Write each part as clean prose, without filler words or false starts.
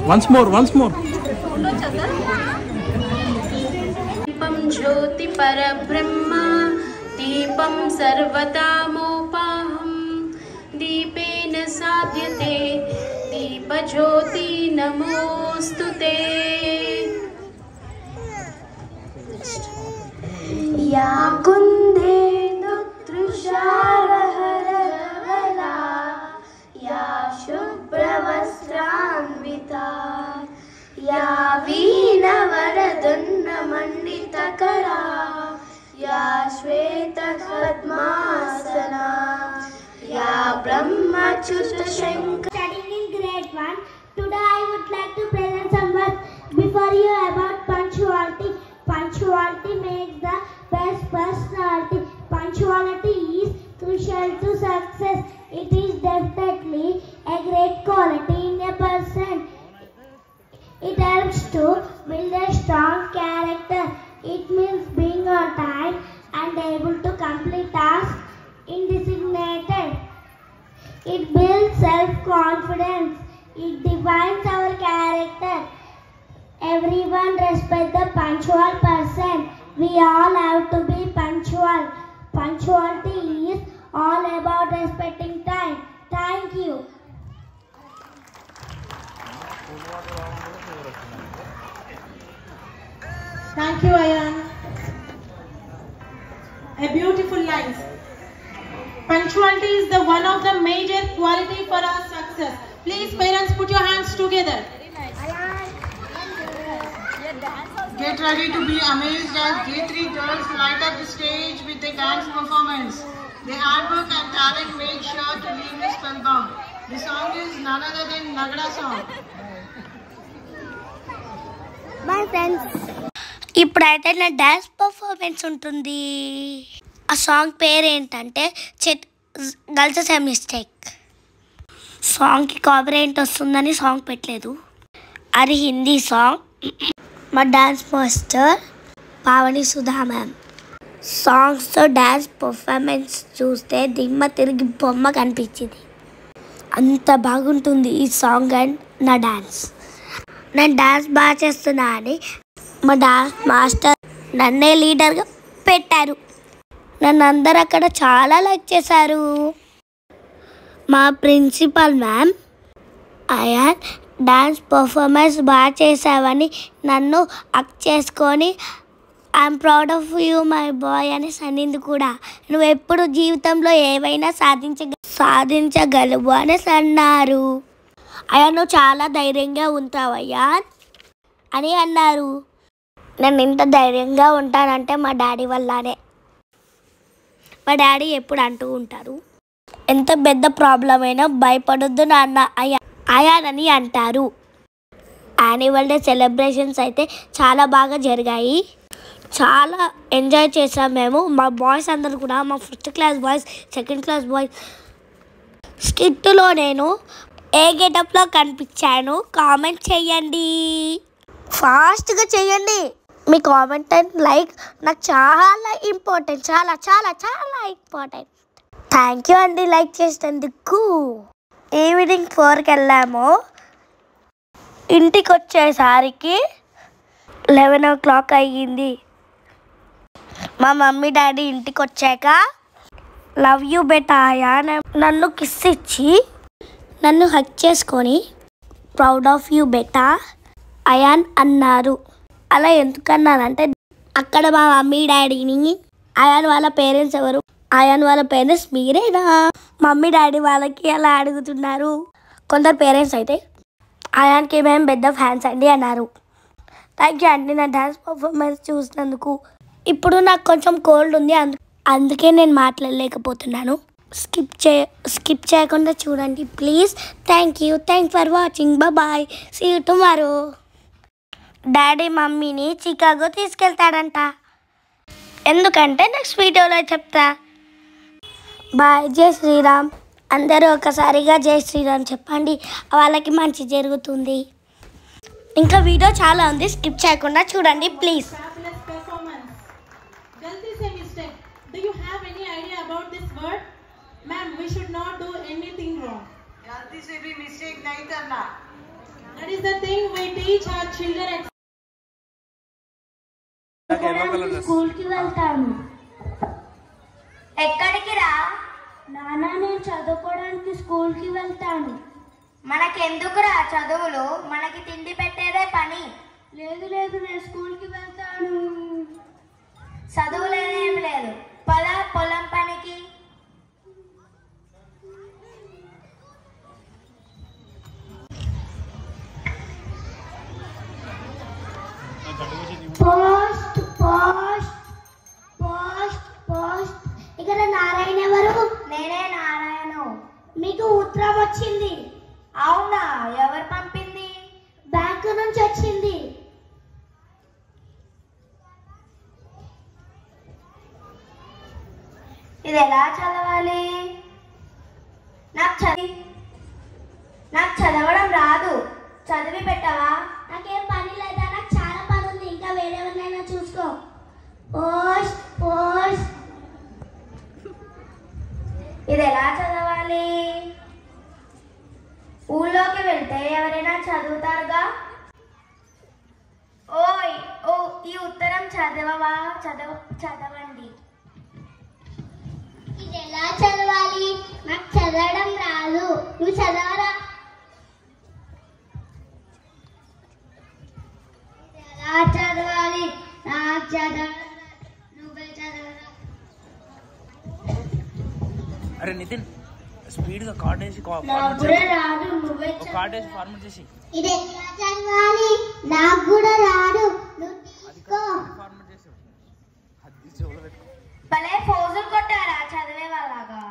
Once more. दीपं ज्योति परब्रह्म दीपं सर्वतामोपाहं दीपेन साध्यते दीपज्योति नमोस्तुते या कुन्देन्दु तृषारहरवला या शुभ्रवस्त्रान्विता या वीणवरदण्डमण्डितकरा या श्वेतपद्मासना या ब्रह्मच्युतशङ्कर. Studying in grade 1, today I would like to present some words before you about punctuality. Punctuality makes the best personality. Punctuality is crucial to success. It is definitely a great quality in a person. It helps to build a strong character. It means being on time and able to complete tasks in designated. It builds self-confidence. It defines our character. Everyone respect the punctual person. We all have to be punctual. Punctuality is all about respecting time. Thank you. Thank you, Ayan. A beautiful lines. Punctuality is the one of the major quality for our success. Please, parents, put your hands together. Get ready to be amazed as G3 girls light up the stage with their dance performance. Their hard work and talent make sure to leave you spellbound. The song is none other than Nagada song. Bye friends. ఇప్పుడైతే నా dance performance ఉంటుంది. ఆ song పేరు ఏంటంటే girls a mistake. సాంగ్కి copyright వస్తుందని song పెట్టలేదు. అది హిందీ సాంగ్. మా dance master Pavani Sudha ma'am. సాంగ్స్తో డాన్స్ పర్ఫార్మెన్స్ చూస్తే దిమ్మ తిరిగి బొమ్మ కనిపించింది. అంత బాగుంటుంది ఈ సాంగ్ అండ్ నా డాన్స్. నేను డాన్స్ బాగా చేస్తున్నా అని మా డాన్స్ మాస్టర్ నన్నే లీడర్గా పెట్టారు. నన్ను అందరు అక్కడ చాలా లైక్ చేశారు. మా principal ma'am Ayaan dance performance బాగా చేసావని నన్ను హక్ చేసుకొని I'm proud of you my boy అని అనింది కూడా. నువ్వు ఎప్పుడు జీవితంలో ఏవైనా సాధించగలవు అని అన్నారు. అయ్యా నువ్వు చాలా ధైర్యంగా ఉంటావయ్యా అని అన్నారు. నేను ఇంత ధైర్యంగా ఉంటానంటే మా డాడీ వల్లనే. మా డాడీ ఎప్పుడు అంటూ ఉంటారు, ఎంత పెద్ద ప్రాబ్లం అయినా భయపడొద్దు నాన్న అయానని అంటారు. యాన్యువల్ డే సెలబ్రేషన్స్ అయితే చాలా బాగా జరిగాయి. చాలా ఎంజాయ్ చేసాం మేము. మా బాయ్స్ అందరు కూడా, మా first class boys, second class boys. స్కిట్లో నేను ఏ గెటప్లో కనిపించాను కామెంట్ చేయండి. ఫాస్ట్గా చేయండి. మీ కామెంట్ అండ్ లైక్ నాకు చాలా ఇంపార్టెంట్. చాలా చాలా చాలా ఇంపార్టెంట్. థ్యాంక్ యూ అండి లైక్ చేసినందుకు. ఈవినింగ్ 4కి వెళ్ళాము. ఇంటికి వచ్చేసరికి 11 o'clock అయ్యింది. మా మమ్మీ డాడీ ఇంటికి వచ్చాక లవ్ యూ బేటా నన్ను కిస్ ఇచ్చి నన్ను హక్ చేసుకొని ప్రౌడ్ ఆఫ్ యూ బేటా అయాన్ అన్నారు. అలా ఎందుకన్నారంటే అక్కడ మా మమ్మీ డాడీని అయాన్ వాళ్ళ పేరెంట్స్ ఎవరు? అయాన్ వాళ్ళ పేరెంట్స్ మీరేనా? మమ్మీ డాడీ వాళ్ళకి అలా అడుగుతున్నారు. కొందరు పేరెంట్స్ అయితే అయాన్కి మేము పెద్ద ఫ్యాన్స్ అండి అన్నారు. థ్యాంక్ యూ అండి నా డాన్స్ పర్ఫార్మెన్స్ చూసినందుకు. ఇప్పుడు నాకు కొంచెం కోల్డ్ ఉంది, అందుకే నేను మాట్లాడలేకపోతున్నాను. స్కిప్ చేయకుండా చూడండి please. Thank you. Thanks for watching. Bye. See you tomorrow. Daddy మమ్మీని చికాగో తీసుకెళ్తాడంట. ఎందుకంటే నెక్స్ట్ వీడియోలో చెప్తా. బాయ్. జై శ్రీరామ్. అందరూ ఒకసారిగా జై శ్రీరామ్ చెప్పండి, వాళ్ళకి మంచి జరుగుతుంది. ఇంకా వీడియో చాలా ఉంది, స్కిప్ చేయకుండా చూడండి please. Do you have any idea about this word? Ma'am, we should not do anything wrong. Galti se bhi mistake nahi karna. That is the thing we teach our children. స్కూల్కి వెళ్తాను. ఎక్కడికి రా? నాన్న నేను చదువుకోవడానికి స్కూల్కి వెళ్తాను. మనకెందుకురా చదువులు? మనకి తిండి పెట్టేదే పని. లేదు లేదు నేను స్కూల్కి వెళ్తాను. చదువులేదేం లేదు. పద పొలం పనికి. Post post post post. ఇక్కడ నారాయణ ఎవరు? నేనే నారాయణ. మీకు ఉత్తరం వచ్చింది. అవునా? ఎవరు పంపింది? బ్యాంకు నుంచి వచ్చింది. ఇది ఎలా చదవాలి? నాకు చదవడం రాదు. చదివి పెట్టవా? నాకేం పని లేదా, నాకు చాలా పని ఉంది. ఇంకా వేరేవన్నైనా చూసుకో. Post post. ఇది ఎలా చదవాలి? ఊళ్ళోకి వెళ్తే ఎవరైనా చదువుతారుగా. ఓయ్ ఓ ఈ ఉత్తరం చదవవా? చదవండి. ఇది ఎలా చదవాలి? నాకు చదవడం రాదు. నువ్వు చదవరా? ఎలా చదవాలి? నాకు చదవడం నువ్వే చదవరా? అరే నితిన్ స్పీడ్ గా కార్డ్ వేసి రాదు. నువ్వే కార్డ్ వేసి ఫార్మేట్ చేసి. ఇది ఎలా చదవాలి? నాకు కూడా రాదు. నువ్వు తీసుకో. ఫార్మేట్ చేసి అది చెవులో పెట్టుకో. భలే పోజులు కొట్టారా చదివే వాళ్ళగా.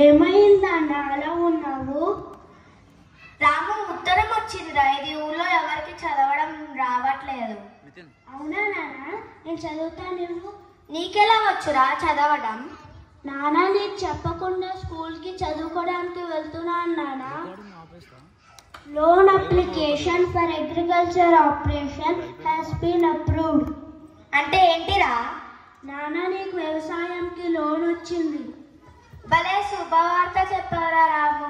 ఏమైందన్న అలా ఉన్నావు? రాము ఉత్తరం వచ్చిందిరా. ఇది ఊళ్ళో ఎవరికి చదవడం రావట్లేదు. అవునా నాన్న? నేను చదువుతాను. నీకెలా వచ్చురా చదవడం? నాన్న నీకు చెప్పకుండా స్కూల్కి చదువుకోవడానికి వెళ్తున్నాను నాన్న. Loan application for agriculture operation has been approved. అంటే ఏంటిరా? నాన్న నీకు వ్యవసాయంకి లోన్ వచ్చింది. భలే శుభవార్త చెప్పారా రాము.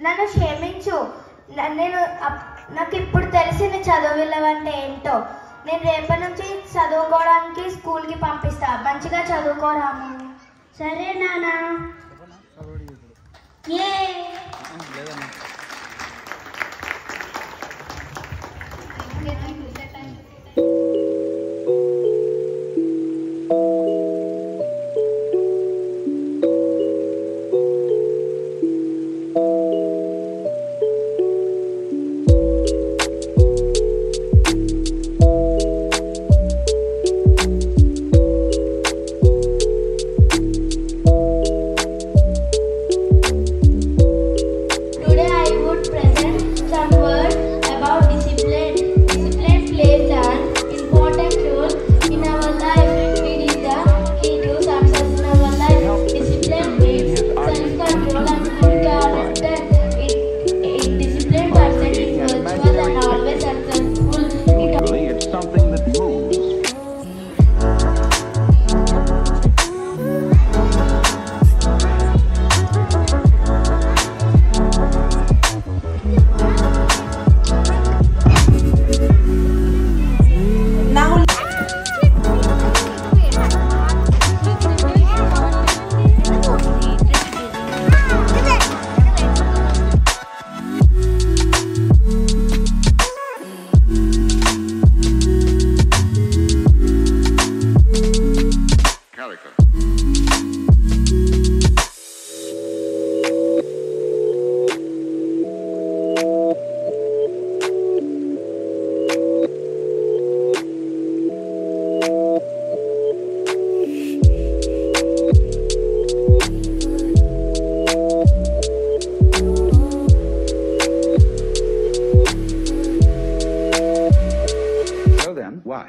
నన్ను క్షమించు. నాకు ఇప్పుడు తెలిసింది చదువు విలువ అంటే ఏంటో. నేను రేపటి నుంచి చదువుకోవడానికి స్కూల్కి పంపిస్తా. మంచిగా చదువుకోరాము. సరే నానా. Why?